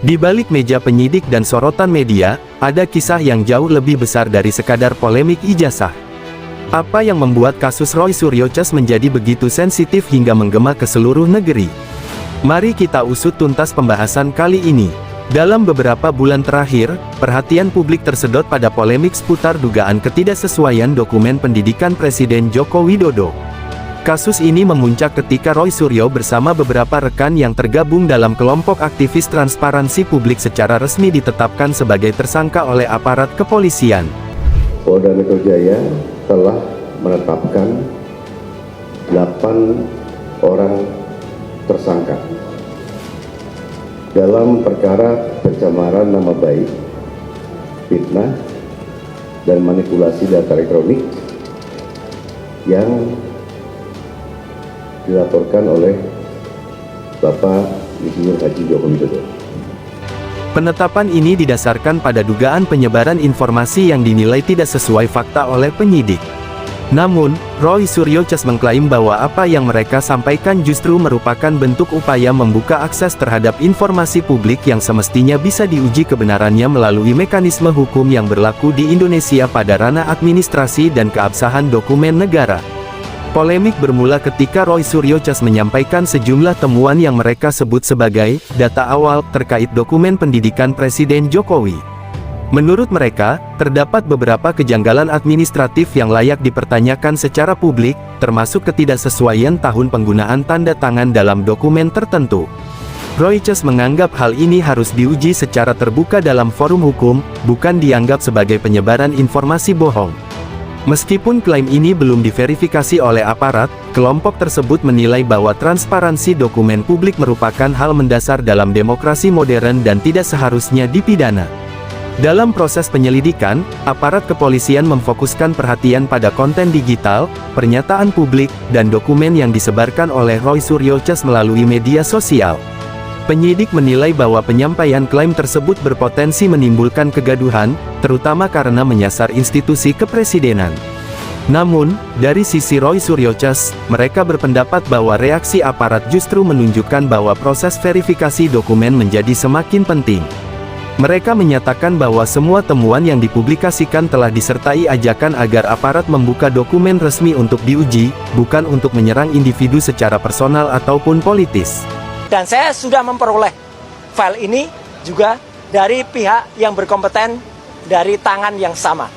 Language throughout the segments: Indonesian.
Di balik meja penyidik dan sorotan media, ada kisah yang jauh lebih besar dari sekadar polemik ijazah. Apa yang membuat kasus Roy Suryo Cas menjadi begitu sensitif hingga menggema ke seluruh negeri? Mari kita usut tuntas pembahasan kali ini. Dalam beberapa bulan terakhir, perhatian publik tersedot pada polemik seputar dugaan ketidaksesuaian dokumen pendidikan Presiden Joko Widodo. Kasus ini memuncak ketika Roy Suryo bersama beberapa rekan yang tergabung dalam kelompok aktivis transparansi publik secara resmi ditetapkan sebagai tersangka oleh aparat kepolisian. Polda Metro Jaya telah menetapkan 8 orang tersangka dalam perkara pencemaran nama baik, fitnah, dan manipulasi data elektronik yang dilaporkan oleh Bapak Insinyur Haji Joko Widodo. Penetapan ini didasarkan pada dugaan penyebaran informasi yang dinilai tidak sesuai fakta oleh penyidik. Namun, Roy Suryo Cas mengklaim bahwa apa yang mereka sampaikan justru merupakan bentuk upaya membuka akses terhadap informasi publik yang semestinya bisa diuji kebenarannya melalui mekanisme hukum yang berlaku di Indonesia pada ranah administrasi dan keabsahan dokumen negara. Polemik bermula ketika Roy Suryo Cas menyampaikan sejumlah temuan yang mereka sebut sebagai data awal terkait dokumen pendidikan Presiden Jokowi. Menurut mereka, terdapat beberapa kejanggalan administratif yang layak dipertanyakan secara publik, termasuk ketidaksesuaian tahun penggunaan tanda tangan dalam dokumen tertentu. Roy Cas menganggap hal ini harus diuji secara terbuka dalam forum hukum, bukan dianggap sebagai penyebaran informasi bohong. Meskipun klaim ini belum diverifikasi oleh aparat, kelompok tersebut menilai bahwa transparansi dokumen publik merupakan hal mendasar dalam demokrasi modern dan tidak seharusnya dipidana. Dalam proses penyelidikan, aparat kepolisian memfokuskan perhatian pada konten digital, pernyataan publik, dan dokumen yang disebarkan oleh Roy Suryo Cas melalui media sosial. Penyidik menilai bahwa penyampaian klaim tersebut berpotensi menimbulkan kegaduhan, terutama karena menyasar institusi kepresidenan. Namun, dari sisi Roy Suryo Cas, mereka berpendapat bahwa reaksi aparat justru menunjukkan bahwa proses verifikasi dokumen menjadi semakin penting. Mereka menyatakan bahwa semua temuan yang dipublikasikan telah disertai ajakan agar aparat membuka dokumen resmi untuk diuji, bukan untuk menyerang individu secara personal ataupun politis. Dan saya sudah memperoleh file ini juga dari pihak yang berkompeten dari tangan yang sama.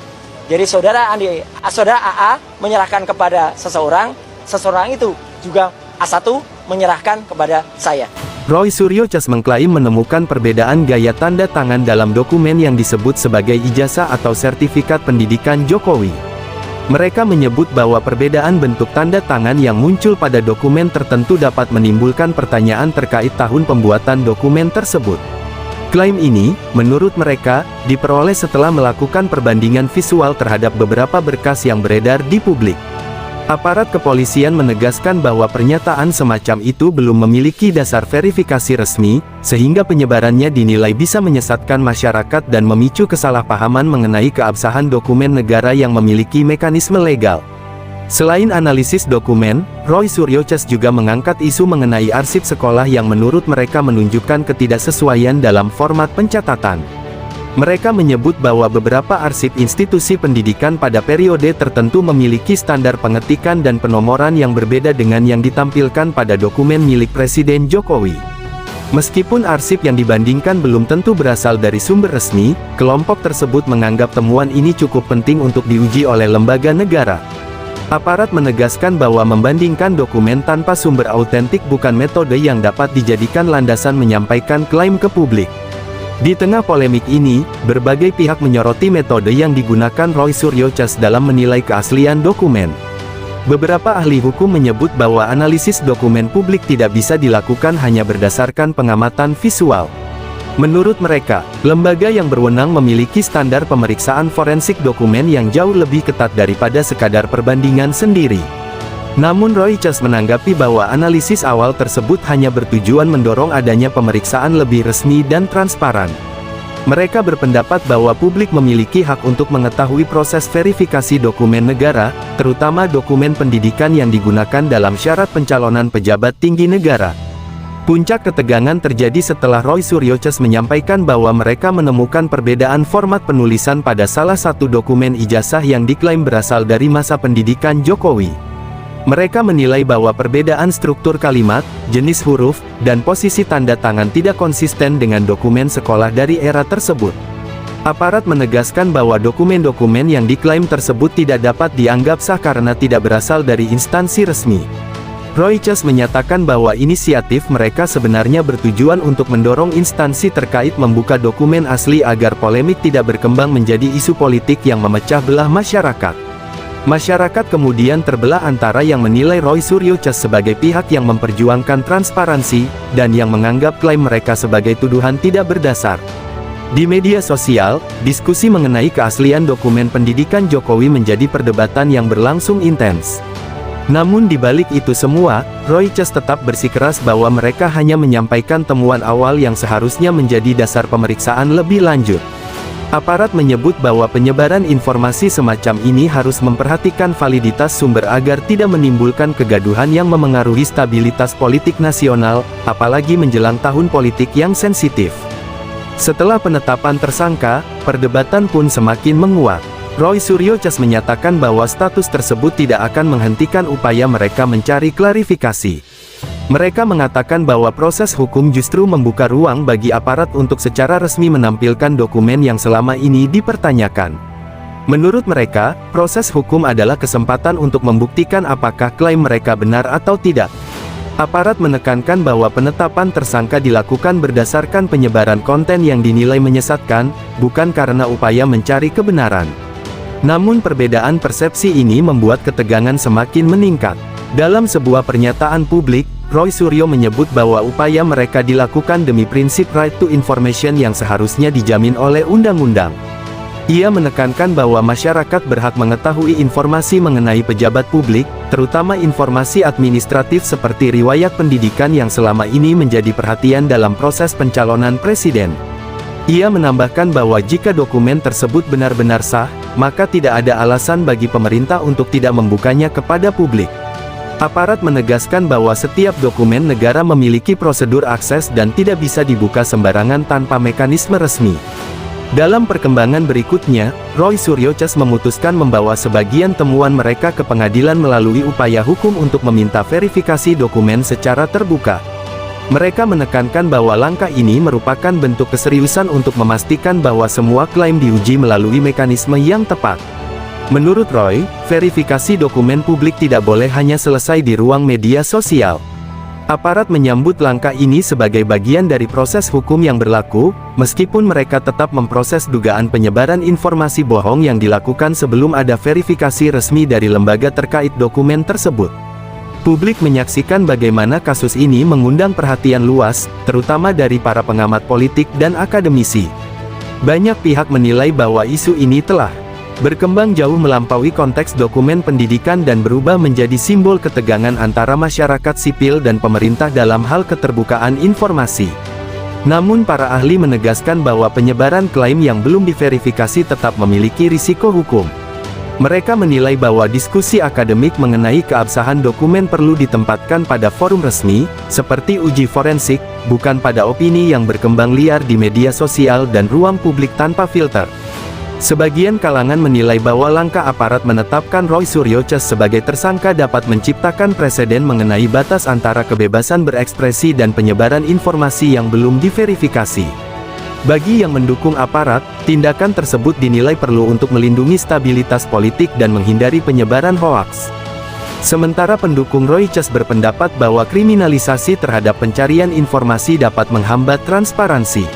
Jadi saudara AA menyerahkan kepada seseorang, seseorang itu juga A1 menyerahkan kepada saya. Roy Suryo Cas mengklaim menemukan perbedaan gaya tanda tangan dalam dokumen yang disebut sebagai ijazah atau sertifikat pendidikan Jokowi. Mereka menyebut bahwa perbedaan bentuk tanda tangan yang muncul pada dokumen tertentu dapat menimbulkan pertanyaan terkait tahun pembuatan dokumen tersebut. Klaim ini, menurut mereka, diperoleh setelah melakukan perbandingan visual terhadap beberapa berkas yang beredar di publik. Aparat kepolisian menegaskan bahwa pernyataan semacam itu belum memiliki dasar verifikasi resmi, sehingga penyebarannya dinilai bisa menyesatkan masyarakat dan memicu kesalahpahaman mengenai keabsahan dokumen negara yang memiliki mekanisme legal. Selain analisis dokumen, Roy Suryo Cas juga mengangkat isu mengenai arsip sekolah yang menurut mereka menunjukkan ketidaksesuaian dalam format pencatatan. Mereka menyebut bahwa beberapa arsip institusi pendidikan pada periode tertentu memiliki standar pengetikan dan penomoran yang berbeda dengan yang ditampilkan pada dokumen milik Presiden Jokowi. Meskipun arsip yang dibandingkan belum tentu berasal dari sumber resmi, kelompok tersebut menganggap temuan ini cukup penting untuk diuji oleh lembaga negara. Aparat menegaskan bahwa membandingkan dokumen tanpa sumber autentik bukan metode yang dapat dijadikan landasan menyampaikan klaim ke publik. Di tengah polemik ini, berbagai pihak menyoroti metode yang digunakan Roy Suryo Cas dalam menilai keaslian dokumen. Beberapa ahli hukum menyebut bahwa analisis dokumen publik tidak bisa dilakukan hanya berdasarkan pengamatan visual. Menurut mereka, lembaga yang berwenang memiliki standar pemeriksaan forensik dokumen yang jauh lebih ketat daripada sekadar perbandingan sendiri. Namun Roy Cas menanggapi bahwa analisis awal tersebut hanya bertujuan mendorong adanya pemeriksaan lebih resmi dan transparan. Mereka berpendapat bahwa publik memiliki hak untuk mengetahui proses verifikasi dokumen negara, terutama dokumen pendidikan yang digunakan dalam syarat pencalonan pejabat tinggi negara. Puncak ketegangan terjadi setelah Roy Suryo Cas menyampaikan bahwa mereka menemukan perbedaan format penulisan pada salah satu dokumen ijazah yang diklaim berasal dari masa pendidikan Jokowi. Mereka menilai bahwa perbedaan struktur kalimat, jenis huruf, dan posisi tanda tangan tidak konsisten dengan dokumen sekolah dari era tersebut. Aparat menegaskan bahwa dokumen-dokumen yang diklaim tersebut tidak dapat dianggap sah karena tidak berasal dari instansi resmi. Roy Cas menyatakan bahwa inisiatif mereka sebenarnya bertujuan untuk mendorong instansi terkait membuka dokumen asli agar polemik tidak berkembang menjadi isu politik yang memecah belah masyarakat. Masyarakat kemudian terbelah antara yang menilai Roy Suryo Cas sebagai pihak yang memperjuangkan transparansi, dan yang menganggap klaim mereka sebagai tuduhan tidak berdasar. Di media sosial, diskusi mengenai keaslian dokumen pendidikan Jokowi menjadi perdebatan yang berlangsung intens. Namun di balik itu semua, Roy Cas tetap bersikeras bahwa mereka hanya menyampaikan temuan awal yang seharusnya menjadi dasar pemeriksaan lebih lanjut. Aparat menyebut bahwa penyebaran informasi semacam ini harus memperhatikan validitas sumber agar tidak menimbulkan kegaduhan yang memengaruhi stabilitas politik nasional, apalagi menjelang tahun politik yang sensitif. Setelah penetapan tersangka, perdebatan pun semakin menguat. Roy Suryo Cas menyatakan bahwa status tersebut tidak akan menghentikan upaya mereka mencari klarifikasi. Mereka mengatakan bahwa proses hukum justru membuka ruang bagi aparat untuk secara resmi menampilkan dokumen yang selama ini dipertanyakan. Menurut mereka, proses hukum adalah kesempatan untuk membuktikan apakah klaim mereka benar atau tidak. Aparat menekankan bahwa penetapan tersangka dilakukan berdasarkan penyebaran konten yang dinilai menyesatkan, bukan karena upaya mencari kebenaran. Namun perbedaan persepsi ini membuat ketegangan semakin meningkat. Dalam sebuah pernyataan publik, Roy Suryo menyebut bahwa upaya mereka dilakukan demi prinsip right to information yang seharusnya dijamin oleh undang-undang. Ia menekankan bahwa masyarakat berhak mengetahui informasi mengenai pejabat publik, terutama informasi administratif seperti riwayat pendidikan yang selama ini menjadi perhatian dalam proses pencalonan presiden. Ia menambahkan bahwa jika dokumen tersebut benar-benar sah, maka tidak ada alasan bagi pemerintah untuk tidak membukanya kepada publik. Aparat menegaskan bahwa setiap dokumen negara memiliki prosedur akses dan tidak bisa dibuka sembarangan tanpa mekanisme resmi. Dalam perkembangan berikutnya, Roy Suryo Cas memutuskan membawa sebagian temuan mereka ke pengadilan melalui upaya hukum untuk meminta verifikasi dokumen secara terbuka. Mereka menekankan bahwa langkah ini merupakan bentuk keseriusan untuk memastikan bahwa semua klaim diuji melalui mekanisme yang tepat. Menurut Roy, verifikasi dokumen publik tidak boleh hanya selesai di ruang media sosial. Aparat menyambut langkah ini sebagai bagian dari proses hukum yang berlaku, meskipun mereka tetap memproses dugaan penyebaran informasi bohong yang dilakukan sebelum ada verifikasi resmi dari lembaga terkait dokumen tersebut. Publik menyaksikan bagaimana kasus ini mengundang perhatian luas, terutama dari para pengamat politik dan akademisi. Banyak pihak menilai bahwa isu ini telah berkembang jauh melampaui konteks dokumen pendidikan dan berubah menjadi simbol ketegangan antara masyarakat sipil dan pemerintah dalam hal keterbukaan informasi. Namun para ahli menegaskan bahwa penyebaran klaim yang belum diverifikasi tetap memiliki risiko hukum. Mereka menilai bahwa diskusi akademik mengenai keabsahan dokumen perlu ditempatkan pada forum resmi, seperti uji forensik, bukan pada opini yang berkembang liar di media sosial dan ruang publik tanpa filter. Sebagian kalangan menilai bahwa langkah aparat menetapkan Roy Suryo Cas sebagai tersangka dapat menciptakan preseden mengenai batas antara kebebasan berekspresi dan penyebaran informasi yang belum diverifikasi. Bagi yang mendukung aparat, tindakan tersebut dinilai perlu untuk melindungi stabilitas politik dan menghindari penyebaran hoaks. Sementara pendukung Roy Cas berpendapat bahwa kriminalisasi terhadap pencarian informasi dapat menghambat transparansi.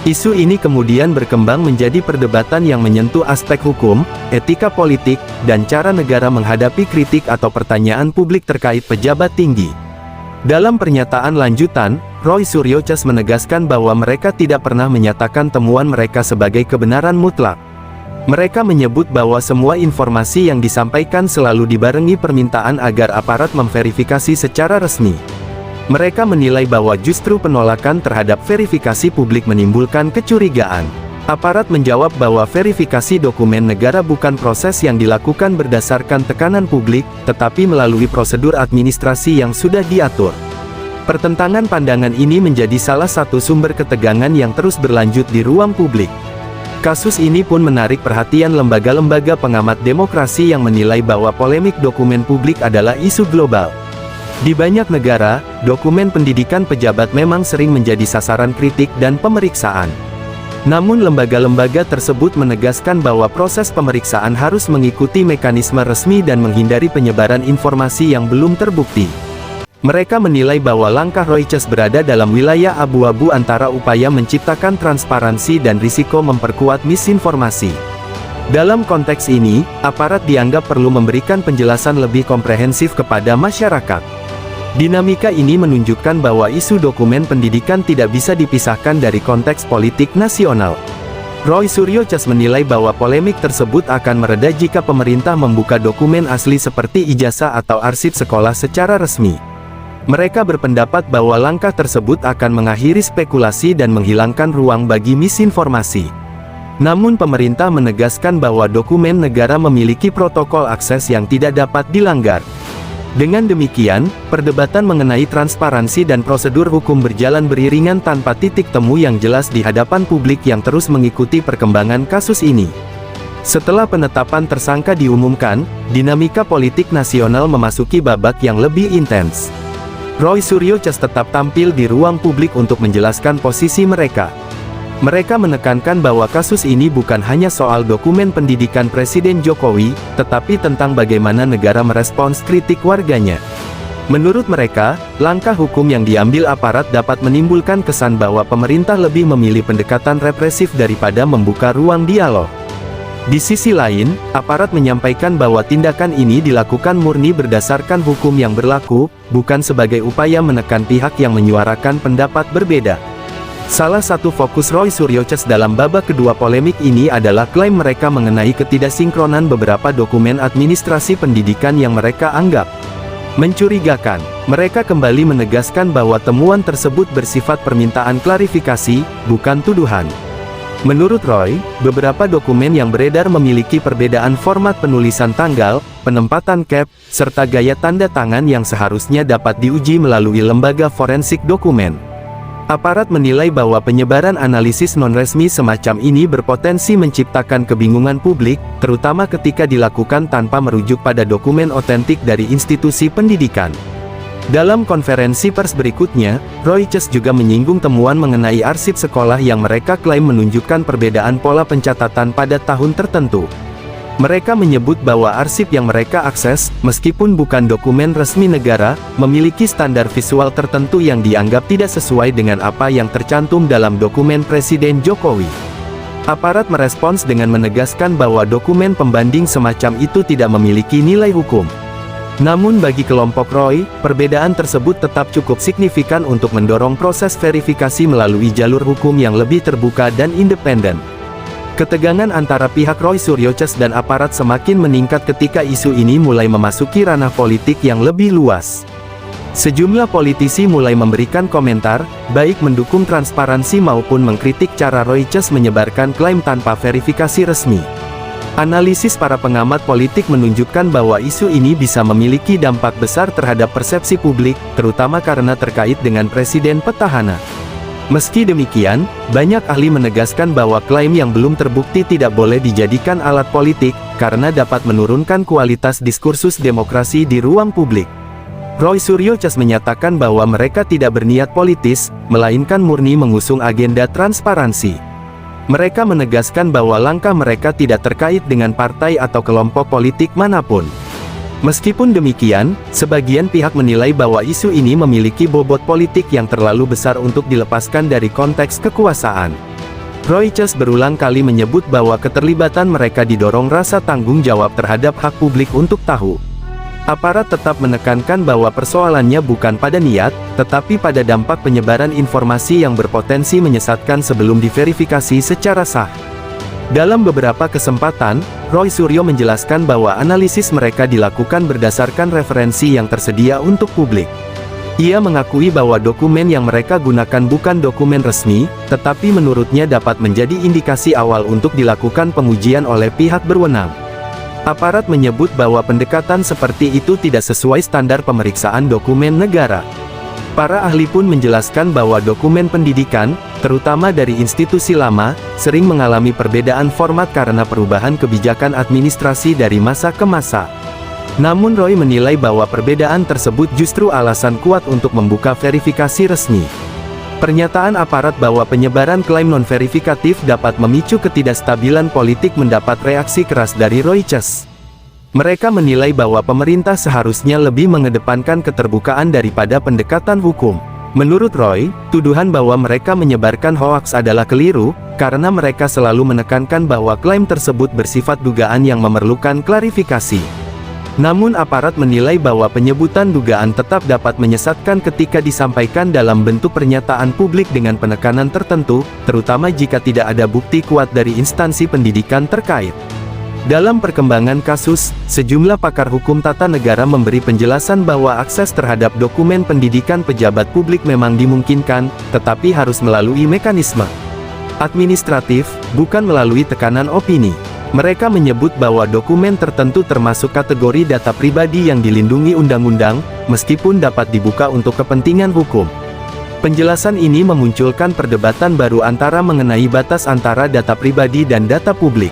Isu ini kemudian berkembang menjadi perdebatan yang menyentuh aspek hukum, etika politik, dan cara negara menghadapi kritik atau pertanyaan publik terkait pejabat tinggi. Dalam pernyataan lanjutan, Roy Suryo Cas menegaskan bahwa mereka tidak pernah menyatakan temuan mereka sebagai kebenaran mutlak. Mereka menyebut bahwa semua informasi yang disampaikan selalu dibarengi permintaan agar aparat memverifikasi secara resmi. Mereka menilai bahwa justru penolakan terhadap verifikasi publik menimbulkan kecurigaan. Aparat menjawab bahwa verifikasi dokumen negara bukan proses yang dilakukan berdasarkan tekanan publik, tetapi melalui prosedur administrasi yang sudah diatur. Pertentangan pandangan ini menjadi salah satu sumber ketegangan yang terus berlanjut di ruang publik. Kasus ini pun menarik perhatian lembaga-lembaga pengamat demokrasi yang menilai bahwa polemik dokumen publik adalah isu global. Di banyak negara, dokumen pendidikan pejabat memang sering menjadi sasaran kritik dan pemeriksaan. Namun lembaga-lembaga tersebut menegaskan bahwa proses pemeriksaan harus mengikuti mekanisme resmi dan menghindari penyebaran informasi yang belum terbukti. Mereka menilai bahwa langkah Reuters berada dalam wilayah abu-abu antara upaya menciptakan transparansi dan risiko memperkuat misinformasi. Dalam konteks ini, aparat dianggap perlu memberikan penjelasan lebih komprehensif kepada masyarakat. Dinamika ini menunjukkan bahwa isu dokumen pendidikan tidak bisa dipisahkan dari konteks politik nasional. Roy Suryo Cas menilai bahwa polemik tersebut akan mereda jika pemerintah membuka dokumen asli seperti ijazah atau arsip sekolah secara resmi. Mereka berpendapat bahwa langkah tersebut akan mengakhiri spekulasi dan menghilangkan ruang bagi misinformasi. Namun pemerintah menegaskan bahwa dokumen negara memiliki protokol akses yang tidak dapat dilanggar. Dengan demikian, perdebatan mengenai transparansi dan prosedur hukum berjalan beriringan tanpa titik temu yang jelas di hadapan publik yang terus mengikuti perkembangan kasus ini. Setelah penetapan tersangka diumumkan, dinamika politik nasional memasuki babak yang lebih intens. Roy Suryo Cas tetap tampil di ruang publik untuk menjelaskan posisi mereka. Mereka menekankan bahwa kasus ini bukan hanya soal dokumen pendidikan Presiden Jokowi, tetapi tentang bagaimana negara merespons kritik warganya. Menurut mereka, langkah hukum yang diambil aparat dapat menimbulkan kesan bahwa pemerintah lebih memilih pendekatan represif daripada membuka ruang dialog. Di sisi lain, aparat menyampaikan bahwa tindakan ini dilakukan murni berdasarkan hukum yang berlaku, bukan sebagai upaya menekan pihak yang menyuarakan pendapat berbeda. Salah satu fokus Roy Suryo Cas dalam babak kedua polemik ini adalah klaim mereka mengenai ketidaksinkronan beberapa dokumen administrasi pendidikan yang mereka anggap mencurigakan. Mereka kembali menegaskan bahwa temuan tersebut bersifat permintaan klarifikasi, bukan tuduhan. Menurut Roy, beberapa dokumen yang beredar memiliki perbedaan format penulisan tanggal, penempatan cap, serta gaya tanda tangan yang seharusnya dapat diuji melalui lembaga forensik dokumen. Aparat menilai bahwa penyebaran analisis non-resmi semacam ini berpotensi menciptakan kebingungan publik, terutama ketika dilakukan tanpa merujuk pada dokumen otentik dari institusi pendidikan. Dalam konferensi pers berikutnya, Roy Cas juga menyinggung temuan mengenai arsip sekolah yang mereka klaim menunjukkan perbedaan pola pencatatan pada tahun tertentu. Mereka menyebut bahwa arsip yang mereka akses, meskipun bukan dokumen resmi negara, memiliki standar visual tertentu yang dianggap tidak sesuai dengan apa yang tercantum dalam dokumen Presiden Jokowi. Aparat merespons dengan menegaskan bahwa dokumen pembanding semacam itu tidak memiliki nilai hukum. Namun bagi kelompok Roy, perbedaan tersebut tetap cukup signifikan untuk mendorong proses verifikasi melalui jalur hukum yang lebih terbuka dan independen. Ketegangan antara pihak Roy Suryo Cas dan aparat semakin meningkat ketika isu ini mulai memasuki ranah politik yang lebih luas. Sejumlah politisi mulai memberikan komentar, baik mendukung transparansi maupun mengkritik cara Roy Cas menyebarkan klaim tanpa verifikasi resmi. Analisis para pengamat politik menunjukkan bahwa isu ini bisa memiliki dampak besar terhadap persepsi publik, terutama karena terkait dengan presiden petahana. Meski demikian, banyak ahli menegaskan bahwa klaim yang belum terbukti tidak boleh dijadikan alat politik, karena dapat menurunkan kualitas diskursus demokrasi di ruang publik. Roy Suryo Cas menyatakan bahwa mereka tidak berniat politis, melainkan murni mengusung agenda transparansi. Mereka menegaskan bahwa langkah mereka tidak terkait dengan partai atau kelompok politik manapun. Meskipun demikian, sebagian pihak menilai bahwa isu ini memiliki bobot politik yang terlalu besar untuk dilepaskan dari konteks kekuasaan. Roy Cas berulang kali menyebut bahwa keterlibatan mereka didorong rasa tanggung jawab terhadap hak publik untuk tahu. Aparat tetap menekankan bahwa persoalannya bukan pada niat, tetapi pada dampak penyebaran informasi yang berpotensi menyesatkan sebelum diverifikasi secara sah. Dalam beberapa kesempatan, Roy Suryo menjelaskan bahwa analisis mereka dilakukan berdasarkan referensi yang tersedia untuk publik. Ia mengakui bahwa dokumen yang mereka gunakan bukan dokumen resmi, tetapi menurutnya dapat menjadi indikasi awal untuk dilakukan pengujian oleh pihak berwenang. Aparat menyebut bahwa pendekatan seperti itu tidak sesuai standar pemeriksaan dokumen negara. Para ahli pun menjelaskan bahwa dokumen pendidikan, terutama dari institusi lama, sering mengalami perbedaan format karena perubahan kebijakan administrasi dari masa ke masa. Namun Roy menilai bahwa perbedaan tersebut justru alasan kuat untuk membuka verifikasi resmi. Pernyataan aparat bahwa penyebaran klaim non-verifikatif dapat memicu ketidakstabilan politik mendapat reaksi keras dari Reuters. Mereka menilai bahwa pemerintah seharusnya lebih mengedepankan keterbukaan daripada pendekatan hukum. Menurut Roy, tuduhan bahwa mereka menyebarkan hoaks adalah keliru, karena mereka selalu menekankan bahwa klaim tersebut bersifat dugaan yang memerlukan klarifikasi. Namun aparat menilai bahwa penyebutan dugaan tetap dapat menyesatkan ketika disampaikan dalam bentuk pernyataan publik dengan penekanan tertentu, terutama jika tidak ada bukti kuat dari instansi pendidikan terkait. Dalam perkembangan kasus, sejumlah pakar hukum tata negara memberi penjelasan bahwa akses terhadap dokumen pendidikan pejabat publik memang dimungkinkan, tetapi harus melalui mekanisme administratif, bukan melalui tekanan opini. Mereka menyebut bahwa dokumen tertentu termasuk kategori data pribadi yang dilindungi undang-undang, meskipun dapat dibuka untuk kepentingan hukum. Penjelasan ini memunculkan perdebatan baru antara mengenai batas antara data pribadi dan data publik.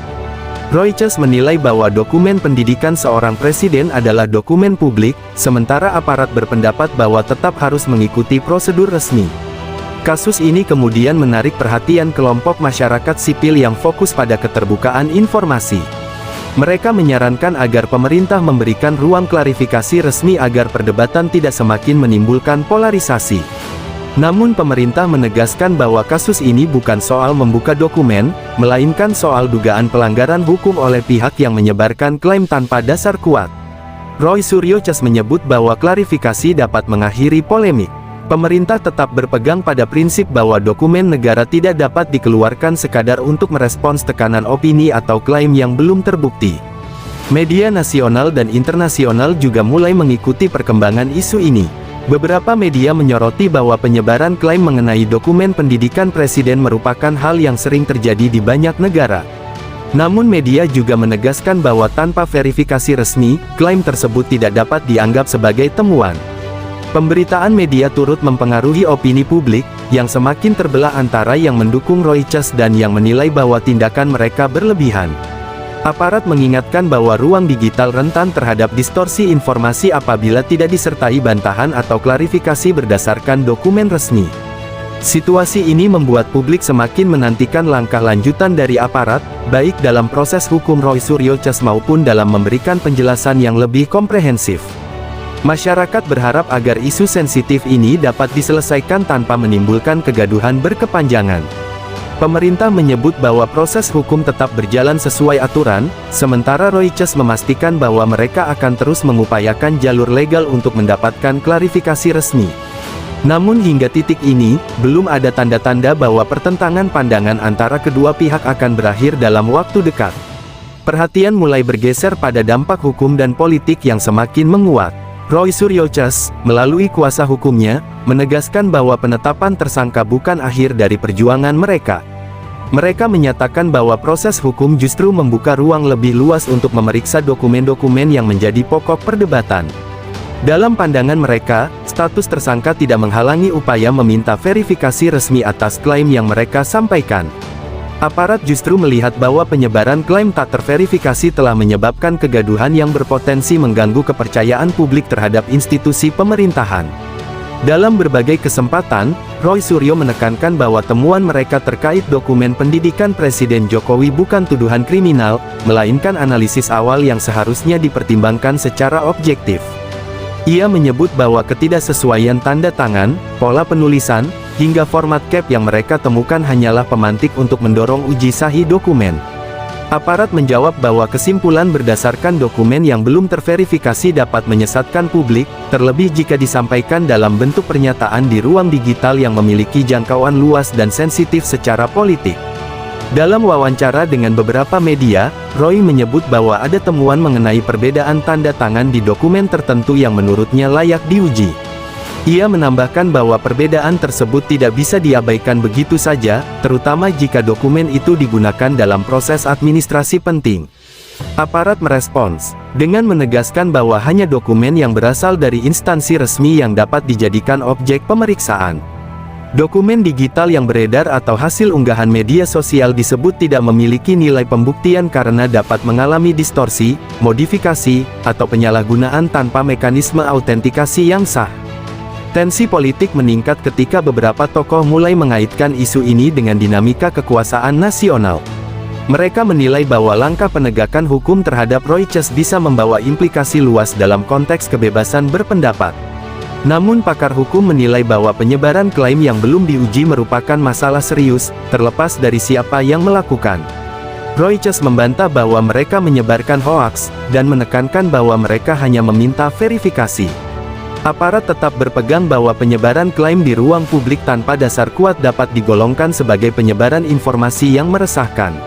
Reuters menilai bahwa dokumen pendidikan seorang presiden adalah dokumen publik, sementara aparat berpendapat bahwa tetap harus mengikuti prosedur resmi. Kasus ini kemudian menarik perhatian kelompok masyarakat sipil yang fokus pada keterbukaan informasi. Mereka menyarankan agar pemerintah memberikan ruang klarifikasi resmi agar perdebatan tidak semakin menimbulkan polarisasi. Namun pemerintah menegaskan bahwa kasus ini bukan soal membuka dokumen, melainkan soal dugaan pelanggaran hukum oleh pihak yang menyebarkan klaim tanpa dasar kuat. Roy Suryo Cas menyebut bahwa klarifikasi dapat mengakhiri polemik. Pemerintah tetap berpegang pada prinsip bahwa dokumen negara tidak dapat dikeluarkan sekadar untuk merespons tekanan opini atau klaim yang belum terbukti. Media nasional dan internasional juga mulai mengikuti perkembangan isu ini. Beberapa media menyoroti bahwa penyebaran klaim mengenai dokumen pendidikan presiden merupakan hal yang sering terjadi di banyak negara. Namun media juga menegaskan bahwa tanpa verifikasi resmi, klaim tersebut tidak dapat dianggap sebagai temuan. Pemberitaan media turut mempengaruhi opini publik, yang semakin terbelah antara yang mendukung Reuters dan yang menilai bahwa tindakan mereka berlebihan. Aparat mengingatkan bahwa ruang digital rentan terhadap distorsi informasi apabila tidak disertai bantahan atau klarifikasi berdasarkan dokumen resmi. Situasi ini membuat publik semakin menantikan langkah lanjutan dari aparat, baik dalam proses hukum Roy Suryo Cas maupun dalam memberikan penjelasan yang lebih komprehensif. Masyarakat berharap agar isu sensitif ini dapat diselesaikan tanpa menimbulkan kegaduhan berkepanjangan. Pemerintah menyebut bahwa proses hukum tetap berjalan sesuai aturan, sementara Reuters memastikan bahwa mereka akan terus mengupayakan jalur legal untuk mendapatkan klarifikasi resmi. Namun hingga titik ini, belum ada tanda-tanda bahwa pertentangan pandangan antara kedua pihak akan berakhir dalam waktu dekat. Perhatian mulai bergeser pada dampak hukum dan politik yang semakin menguat. Roy Suryo Cas, melalui kuasa hukumnya, menegaskan bahwa penetapan tersangka bukan akhir dari perjuangan mereka. Mereka menyatakan bahwa proses hukum justru membuka ruang lebih luas untuk memeriksa dokumen-dokumen yang menjadi pokok perdebatan. Dalam pandangan mereka, status tersangka tidak menghalangi upaya meminta verifikasi resmi atas klaim yang mereka sampaikan. Aparat justru melihat bahwa penyebaran klaim tak terverifikasi telah menyebabkan kegaduhan yang berpotensi mengganggu kepercayaan publik terhadap institusi pemerintahan. Dalam berbagai kesempatan, Roy Suryo menekankan bahwa temuan mereka terkait dokumen pendidikan Presiden Jokowi bukan tuduhan kriminal, melainkan analisis awal yang seharusnya dipertimbangkan secara objektif. Ia menyebut bahwa ketidaksesuaian tanda tangan, pola penulisan, hingga format cap yang mereka temukan hanyalah pemantik untuk mendorong uji sahih dokumen. Aparat menjawab bahwa kesimpulan berdasarkan dokumen yang belum terverifikasi dapat menyesatkan publik, terlebih jika disampaikan dalam bentuk pernyataan di ruang digital yang memiliki jangkauan luas dan sensitif secara politik. Dalam wawancara dengan beberapa media, Roy menyebut bahwa ada temuan mengenai perbedaan tanda tangan di dokumen tertentu yang menurutnya layak diuji. Ia menambahkan bahwa perbedaan tersebut tidak bisa diabaikan begitu saja, terutama jika dokumen itu digunakan dalam proses administrasi penting. Aparat merespons dengan menegaskan bahwa hanya dokumen yang berasal dari instansi resmi yang dapat dijadikan objek pemeriksaan. Dokumen digital yang beredar atau hasil unggahan media sosial disebut tidak memiliki nilai pembuktian karena dapat mengalami distorsi, modifikasi, atau penyalahgunaan tanpa mekanisme autentikasi yang sah. Tensi politik meningkat ketika beberapa tokoh mulai mengaitkan isu ini dengan dinamika kekuasaan nasional. Mereka menilai bahwa langkah penegakan hukum terhadap Reuters bisa membawa implikasi luas dalam konteks kebebasan berpendapat. Namun pakar hukum menilai bahwa penyebaran klaim yang belum diuji merupakan masalah serius, terlepas dari siapa yang melakukan. Reuters membantah bahwa mereka menyebarkan hoaks, dan menekankan bahwa mereka hanya meminta verifikasi. Aparat tetap berpegang bahwa penyebaran klaim di ruang publik tanpa dasar kuat dapat digolongkan sebagai penyebaran informasi yang meresahkan.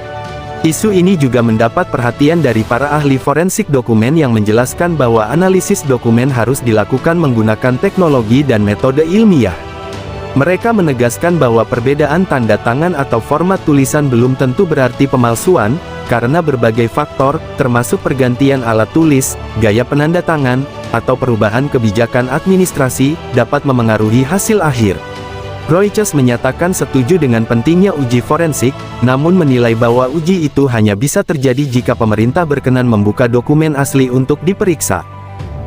Isu ini juga mendapat perhatian dari para ahli forensik dokumen yang menjelaskan bahwa analisis dokumen harus dilakukan menggunakan teknologi dan metode ilmiah. Mereka menegaskan bahwa perbedaan tanda tangan atau format tulisan belum tentu berarti pemalsuan, karena berbagai faktor, termasuk pergantian alat tulis, gaya penanda tangan, atau perubahan kebijakan administrasi, dapat memengaruhi hasil akhir. Reuters menyatakan setuju dengan pentingnya uji forensik, namun menilai bahwa uji itu hanya bisa terjadi jika pemerintah berkenan membuka dokumen asli untuk diperiksa.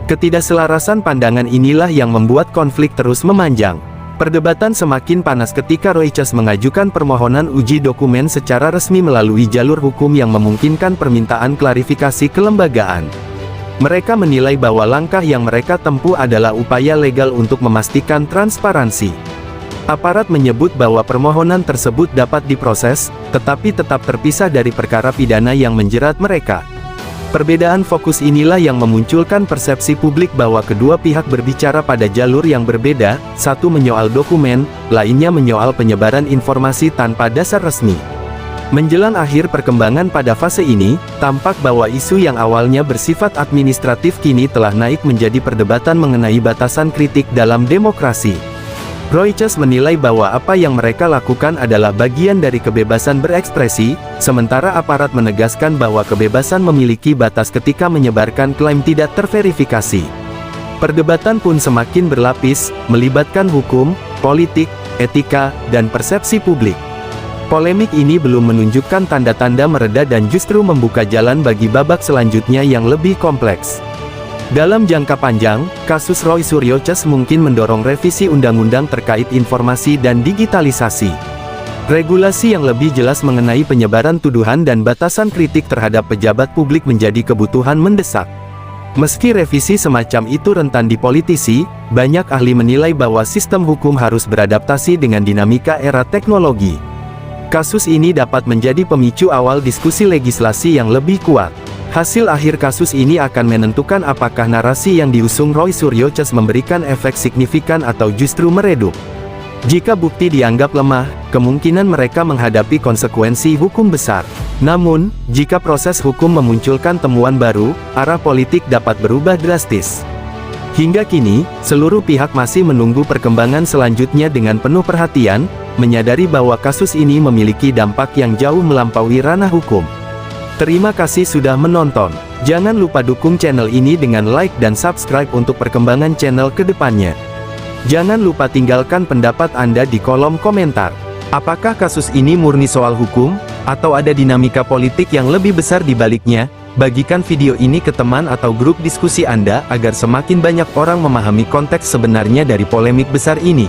Ketidakselarasan pandangan inilah yang membuat konflik terus memanjang. Perdebatan semakin panas ketika Reuters mengajukan permohonan uji dokumen secara resmi melalui jalur hukum yang memungkinkan permintaan klarifikasi kelembagaan. Mereka menilai bahwa langkah yang mereka tempuh adalah upaya legal untuk memastikan transparansi. Aparat menyebut bahwa permohonan tersebut dapat diproses, tetapi tetap terpisah dari perkara pidana yang menjerat mereka. Perbedaan fokus inilah yang memunculkan persepsi publik bahwa kedua pihak berbicara pada jalur yang berbeda, satu menyoal dokumen, lainnya menyoal penyebaran informasi tanpa dasar resmi. Menjelang akhir perkembangan pada fase ini, tampak bahwa isu yang awalnya bersifat administratif kini telah naik menjadi perdebatan mengenai batasan kritik dalam demokrasi. Reuters menilai bahwa apa yang mereka lakukan adalah bagian dari kebebasan berekspresi, sementara aparat menegaskan bahwa kebebasan memiliki batas ketika menyebarkan klaim tidak terverifikasi. Perdebatan pun semakin berlapis, melibatkan hukum, politik, etika, dan persepsi publik. Polemik ini belum menunjukkan tanda-tanda mereda dan justru membuka jalan bagi babak selanjutnya yang lebih kompleks. Dalam jangka panjang, kasus Roy Suryo mungkin mendorong revisi undang-undang terkait informasi dan digitalisasi. Regulasi yang lebih jelas mengenai penyebaran tuduhan dan batasan kritik terhadap pejabat publik menjadi kebutuhan mendesak. Meski revisi semacam itu rentan dipolitisi, banyak ahli menilai bahwa sistem hukum harus beradaptasi dengan dinamika era teknologi. Kasus ini dapat menjadi pemicu awal diskusi legislasi yang lebih kuat. Hasil akhir kasus ini akan menentukan apakah narasi yang diusung Roy Suryo memberikan efek signifikan atau justru meredup. Jika bukti dianggap lemah, kemungkinan mereka menghadapi konsekuensi hukum besar. Namun, jika proses hukum memunculkan temuan baru, arah politik dapat berubah drastis. Hingga kini, seluruh pihak masih menunggu perkembangan selanjutnya dengan penuh perhatian, menyadari bahwa kasus ini memiliki dampak yang jauh melampaui ranah hukum. Terima kasih sudah menonton. Jangan lupa dukung channel ini dengan like dan subscribe untuk perkembangan channel ke depannya. Jangan lupa tinggalkan pendapat Anda di kolom komentar. Apakah kasus ini murni soal hukum, atau ada dinamika politik yang lebih besar di baliknya? Bagikan video ini ke teman atau grup diskusi Anda agar semakin banyak orang memahami konteks sebenarnya dari polemik besar ini.